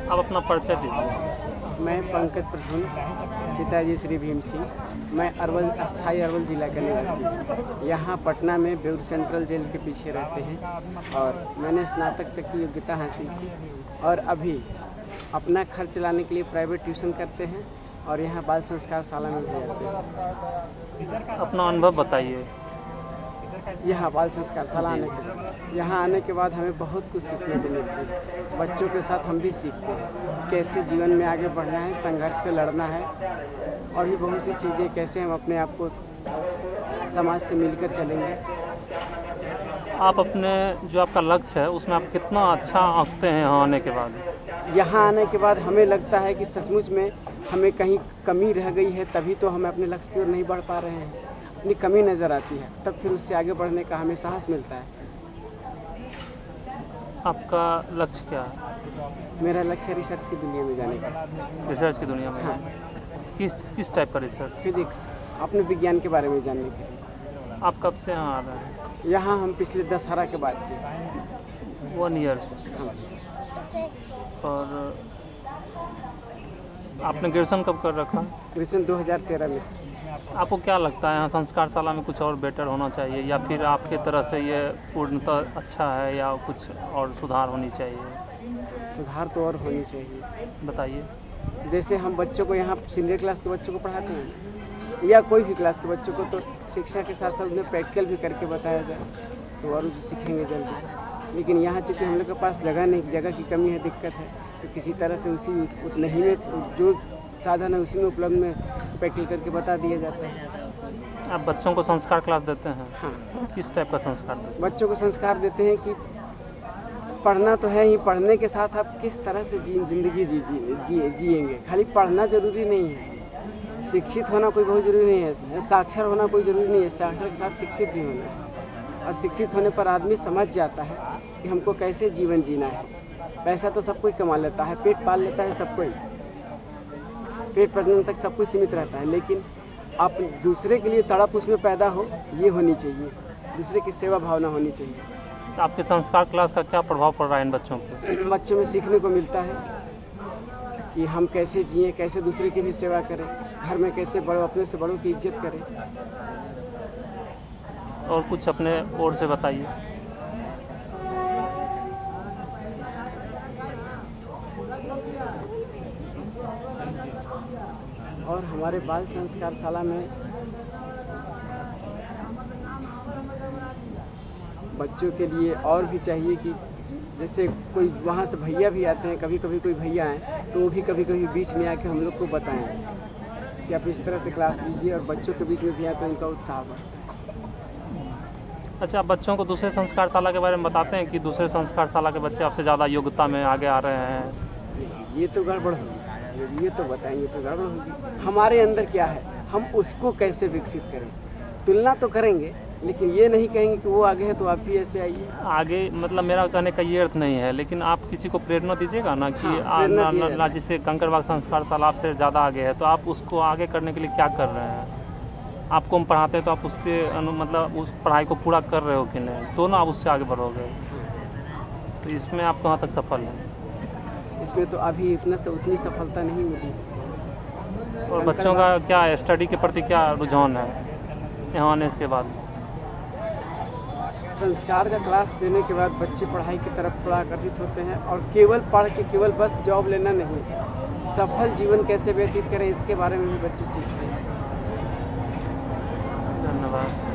आप अपना परिचय दीजिए। मैं पंकज प्रसून, पिताजी श्री भीम सिंह। मैं अस्थाई अरवल जिला का निवासी हूँ। यहाँ पटना में बेउर सेंट्रल जेल के पीछे रहते हैं और मैंने स्नातक तक की योग्यता हासिल की और अभी अपना खर्च चलाने के लिए प्राइवेट ट्यूशन करते हैं और यहाँ बाल संस्कार शाला में भी जाते हैं। अपना अनुभव बताइए। यहाँ बाल संस्कार शाला यहाँ आने के बाद हमें बहुत कुछ सीखने को मिलता है। बच्चों के साथ हम भी सीखते हैं कैसे जीवन में आगे बढ़ना है, संघर्ष से लड़ना है और भी बहुत सी चीज़ें, कैसे हम अपने आप को समाज से मिलकर चलेंगे। आप अपने जो आपका लक्ष्य है उसमें आप कितना अच्छा आंकते हैं यहाँ आने के बाद? यहाँ आने के बाद हमें लगता है कि सचमुच में हमें कहीं कमी रह गई है, तभी तो हम अपने लक्ष्य की ओर नहीं बढ़ पा रहे हैं। अपनी कमी नज़र आती है, तब फिर उससे आगे बढ़ने का हमें साहस मिलता है। आपका लक्ष्य क्या है? मेरा लक्ष्य रिसर्च की दुनिया में जाने का। रिसर्च की दुनिया में? हाँ। किस टाइप का रिसर्च? फिजिक्स, अपने विज्ञान के बारे में जानने के लिए। आप कब से यहाँ आ रहे हैं? यहाँ हम पिछले दशहरा के बाद से। 1 ईयर। हाँ। और आपने ग्रेजुएशन कब कर रखा? ग्रेजुएशन 2013 में। आपको क्या लगता है यहाँ संस्कार शाला में कुछ और बेटर होना चाहिए या फिर आपके तरह से ये पूर्णतः अच्छा है या कुछ और सुधार होनी चाहिए? सुधार तो और होनी चाहिए। बताइए। जैसे हम बच्चों को यहाँ सीनियर क्लास के बच्चों को पढ़ाते हैं या कोई भी क्लास के बच्चों को, तो शिक्षा के साथ साथ उन्हें प्रैक्टिकल भी करके बताया जाए तो और जो सीखेंगे जल्दी। लेकिन यहाँ चूँकि हम लोग के पास जगह नहीं, जगह की कमी है, दिक्कत है, तो किसी तरह से उसी नहीं में जो साधन है उसी में उपलब्ध में प्रैक्टिकल करके बता दिया जाता है। आप बच्चों को संस्कार क्लास देते हैं? हाँ। किस टाइप का संस्कार देते हैं? बच्चों को संस्कार देते हैं कि पढ़ना तो है ही, पढ़ने के साथ आप किस तरह से जिंदगी जिएंगे। खाली पढ़ना ज़रूरी नहीं है, शिक्षित होना कोई बहुत ज़रूरी नहीं है, साक्षर होना कोई ज़रूरी नहीं है, साक्षर के साथ शिक्षित भी होना है। और शिक्षित होने पर आदमी समझ जाता है कि हमको कैसे जीवन जीना है। पैसा तो सब कोई कमा लेता है, पेट पाल लेता है सब कोई, पेट भरने तक सब कुछ सीमित रहता है, लेकिन आप दूसरे के लिए तड़प उसमें पैदा हो, ये होनी चाहिए। दूसरे की सेवा भावना होनी चाहिए। तो आपके संस्कार क्लास का क्या प्रभाव पड़ रहा है इन बच्चों पे? बच्चों में सीखने को मिलता है कि हम कैसे जिएं, कैसे दूसरे की भी सेवा करें, घर में कैसे बड़ों, अपने से बड़ों की इज्जत करें। और कुछ अपने ओर से बताइए। और हमारे बाल संस्कार शाला में बच्चों के लिए और भी चाहिए कि जैसे कोई वहाँ से भैया भी आते हैं, कभी कभी कोई भैया आए तो वो भी कभी कभी बीच में आके हम लोग को बताएं कि आप इस तरह से क्लास लीजिए, और बच्चों के बीच में भी आए तो उनका उत्साह बढ़ता है। अच्छा, आप बच्चों को दूसरे संस्कार शाला के बारे में बताते हैं कि दूसरे संस्कार शाला के बच्चे आपसे ज़्यादा योग्यता में आगे आ रहे हैं? ये तो गड़बड़ होगी, ये तो बताएंगे तो गड़बड़ होगी। हमारे अंदर क्या है, हम उसको कैसे विकसित करें। तुलना तो करेंगे, लेकिन ये नहीं कहेंगे कि वो आगे है तो आप भी ऐसे आइए। आगे मतलब मेरा कहने का ये अर्थ नहीं है, लेकिन आप किसी को प्रेरणा दीजिएगा ना कि हाँ, जिससे कंकड़बाग संस्कार शाला आपसे ज़्यादा आगे है, तो आप उसको आगे करने के लिए क्या कर रहे हैं? आपको हम पढ़ाते हैं तो आप उसके मतलब उस पढ़ाई को पूरा कर रहे हो कि नहीं, तो ना आप उससे आगे बढ़ोगे। तो इसमें आप कहाँ तक सफल हैं? इसमें तो अभी उतनी सफलता नहीं मिली। और बच्चों का क्या स्टडी के प्रति क्या रुझान है यहाँ आने के बाद? संस्कार का क्लास देने के बाद बच्चे पढ़ाई की तरफ थोड़ा आकर्षित होते हैं और केवल पढ़ के केवल बस जॉब लेना नहीं, सफल जीवन कैसे व्यतीत करें इसके बारे में भी बच्चे सीखते हैं। धन्यवाद।